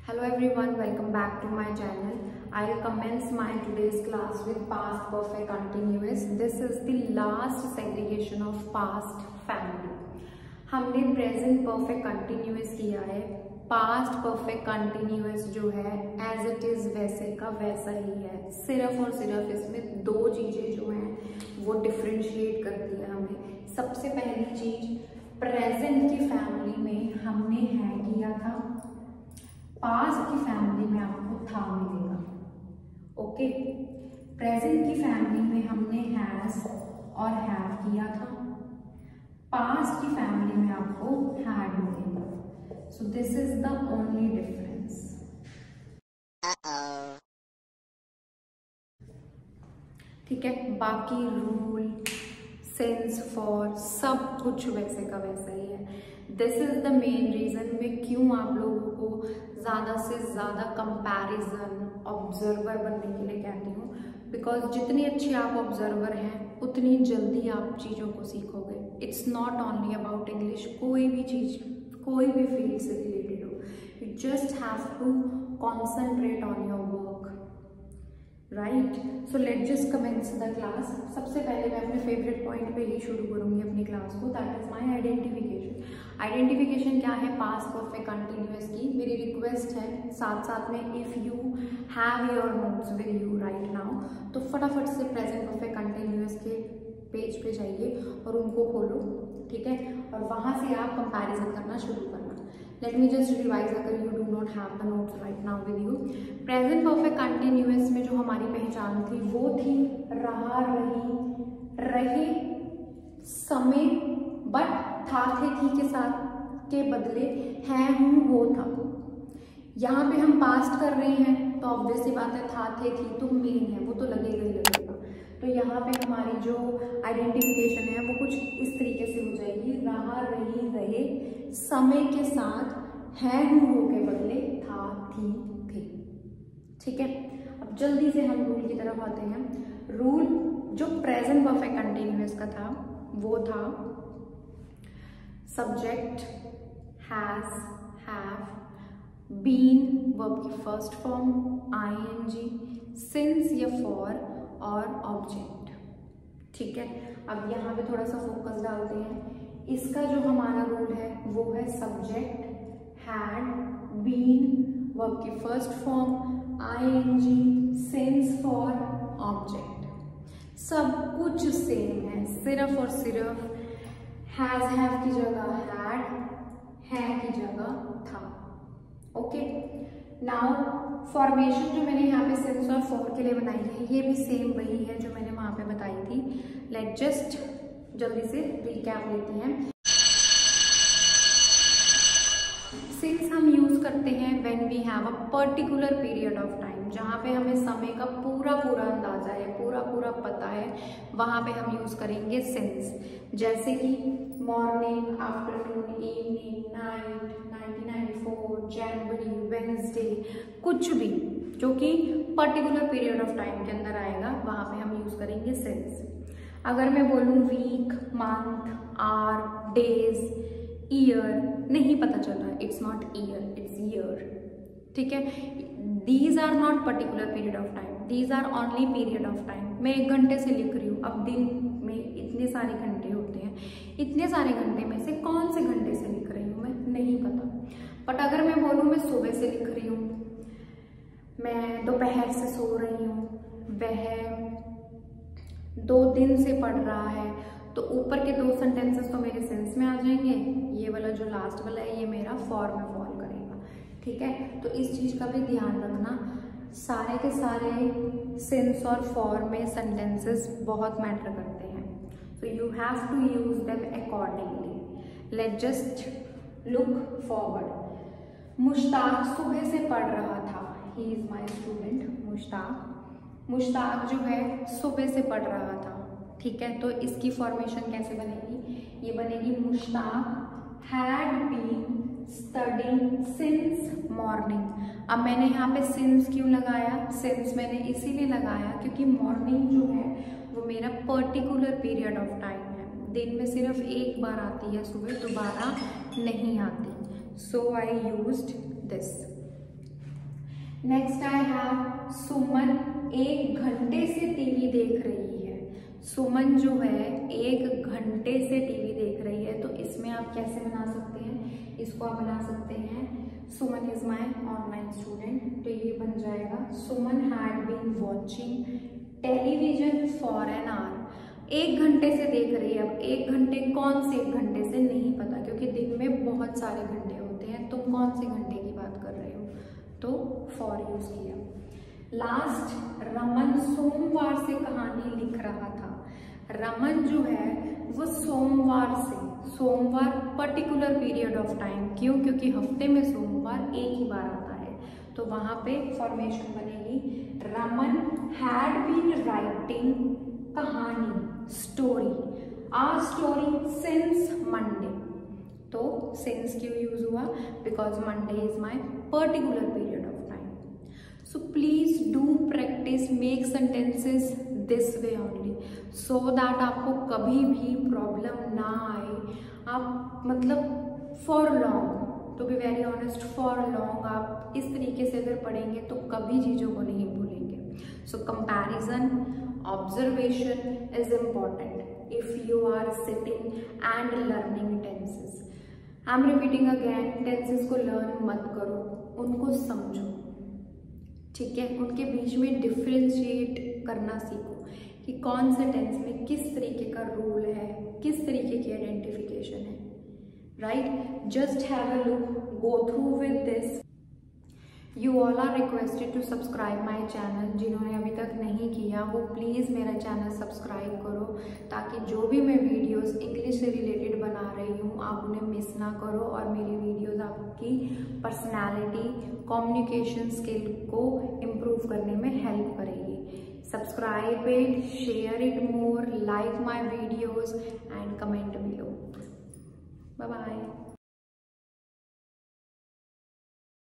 Hello everyone, welcome back to my channel. I'll commence my today's class with past perfect continuous. This is the last segregation of past family. हमने present perfect continuous किया है. Past perfect continuous जो है as it is वैसे का वैसा ही है. सिर्फ और सिर्फ इसमें दो चीजें जो हैं वो differentiate करती है हमें. सबसे पहली चीज present की family में हमने है किया था, पास्ट की फैमिली में आपको था मिलेगा. ओके, प्रेजेंट की फैमिली में हमने हैज और हैव किया था, पास्ट की फैमिली में आपको हैड मिलेगा. So this is the only difference. ठीक है, बाकी रूल सेंस फॉर सब कुछ वैसे का वैसा ही है. This is the main reason मैं क्यों आप लोगों को ज़्यादा से ज़्यादा कंपैरिजन ऑब्जर्वर बनने के लिए कहती हूँ. बिकॉज जितने अच्छे आप ऑब्जर्वर हैं उतनी जल्दी आप चीज़ों को सीखोगे. It's not only about English, कोई भी चीज़ कोई भी फील्ड से रिलेटेड हो, you just have to concentrate on your work. Right, so let just commence the class. सबसे पहले मैं अपने फेवरेट पॉइंट पे ही शुरू करूंगी अपनी क्लास को, that is my identification. Identification क्या है पास्ट परफेक्ट कंटिन्यूअस की. मेरी रिक्वेस्ट है साथ साथ में if you have your notes with you right now तो फटाफट से प्रेजेंट परफेक्ट कंटिन्यूअस के पेज पे जाइए और उनको खोलो. ठीक है, और वहाँ से आप कंपैरिजन करना शुरू करना. लेट मी जस्ट रिवाइज अगर you do not have the notes right now with you. Present perfect continuous में जो हमारी पहचान थी वो थी रहा, रही, रहे, समय, बट था, थे, थी के साथ के बदले है, हूँ, हो, था. यहाँ पे हम पास्ट कर रहे हैं तो ऑब्वियस सी बात है था, थे, थी तो मेन है, वो तो लगेगा ही लगेगा. तो यहाँ पे हमारी जो आइडेंटिफिकेशन है वो कुछ इस तरीके से हो जाएगी. रहा, रही, रहे, समय के साथ है, हूँ, हो के बदले था, थी, थे. ठीक है, अब जल्दी से हम रूल की तरफ आते हैं. रूल जो प्रेजेंट परफेक्ट कंटिन्यूअस का था वो था subject has, have, been verb की फर्स्ट फॉर्म, आईएनजी, सिंस या फॉर और ऑब्जेक्ट. ठीक है, अब यहाँ पे थोड़ा सा फोकस डालते हैं. इसका जो हमारा रूल है वो है सब्जेक्ट हैड, बीन वर्ब की first form, I N G, since for, object. सब कुछ सेम है, सिर्फ और सिर्फ हैज हैव की जगह हैड, है की जगह था. ओके, नाउ फॉर्मेशन जो मैंने यहाँ पे सिंस और फॉर के लिए बनाई है ये भी सेम वही है जो मैंने वहां पे बताई थी. लेट जस्ट जल्दी से रिकैप लेते हैं. सिंस हम यूज करते हैं when we have a particular period of time, जहाँ पे हमें समय का पूरा पूरा अंदाजा है, पूरा पूरा पता है, वहां पे हम यूज करेंगे सिंस. जैसे कि मॉर्निंग, आफ्टरनून, इवनिंग, नाइट, 1994, जनवरी, वेंसडे, कुछ भी जो कि पर्टिकुलर पीरियड ऑफ टाइम के अंदर आएगा वहां पे हम यूज करेंगे सिंस. अगर मैं बोलूँ week, month, hour, days, year, नहीं पता चल रहा है, it's not year, it's year. ठीक है, these are not particular period of time, these are only period of time. मैं 1 घंटे से लिख रही हूँ, अब दिन में इतने सारे घंटे होते हैं, इतने सारे घंटे में से कौन से घंटे से लिख रही हूँ मैं नहीं पता. बट अगर मैं बोलूँ मैं सुबह से लिख रही हूँ, मैं दोपहर से सो रही हूँ, वह 2 दिन से पढ़ रहा है, तो ऊपर के 2 सेंटेंसेस तो मेरे सेंस में आ जाएंगे. ये वाला जो लास्ट वाला है ये मेरा फॉर में फॉल करेगा. ठीक है, तो इस चीज का भी ध्यान रखना. सारे के सारे सिंस और फॉर में सेंटेंसेस बहुत मैटर करते हैं, so you have to use them accordingly. Let's just look forward. Mushtaq सुबह से पढ़ रहा था, he is my student. Mushtaq जो है सुबह से पढ़ रहा था. ठीक है, तो इसकी फॉर्मेशन कैसे बनेगी? ये बनेगी Mushtaq had been studying since morning. अब मैंने यहाँ पे since क्यों लगाया? since मैंने इसीलिए लगाया क्योंकि morning जो है वो मेरा पर्टिकुलर पीरियड ऑफ टाइम है. दिन में सिर्फ एक बार आती है सुबह, दोबारा नहीं आती. So I used this. Next I have Suman 1 घंटे से टीवी देख रही है। सुमन जो है 1 घंटे से टीवी देख रही है, तो इसमें आप कैसे बना सकते हैं, इसको आप बना सकते हैं Suman is my online student, तो ये बन जाएगा Suman had been watching television for an hour. 1 घंटे से देख रही है। अब 1 घंटे कौन से 1 घंटे से नहीं पता, क्योंकि दिन में बहुत सारे घंटे होते हैं, तुम कौन से घंटे की बात कर रहे हो, तो फॉर यूज किया। लास्ट, रमन सोमवार से कहानी लिख रहा था। रमन जो है वो सोमवार पर्टिकुलर पीरियड ऑफ टाइम, क्यों, क्योंकि हफ्ते में सोमवार एक ही बार आता है, तो वहां पे फॉर्मेशन बनेगी रमन हैड बीन राइटिंग कहानी, स्टोरी, आ स्टोरी सिंस मंडे। तो सिंस क्यों यूज हुआ, because Monday is my particular period of time. So please do practice make sentences this way only, so that आपको कभी भी प्रॉब्लम ना आए। आप मतलब for long, to be very honest, for long आप इस तरीके से अगर पढ़ेंगे तो कभी चीज़ों को नहीं भूलेंगे। So comparison, observation is important if you are sitting and learning tenses. I'm repeating again, tenses को learn मत करो, उनको समझो, ठीक है। उनके बीच में डिफ्रेंशिएट करना सीखो कि कौन से टेंस में किस तरीके का रूल है, किस तरीके की आइडेंटिफिकेशन है, right. Just have a look, go through with this. You all are requested to subscribe my channel. जिन्होंने अभी तक नहीं किया वो प्लीज़ मेरा चैनल सब्सक्राइब करो, ताकि जो भी मैं वीडियोस इंग्लिश से रिलेटेड बना रही हूँ आप उन्हें मिस ना करो, और मेरी वीडियोस आपकी पर्सनालिटी, कम्युनिकेशन स्किल को इम्प्रूव करने में हेल्प करेगी। Subscribe it, share it more, like my videos and comment below. Bye bye.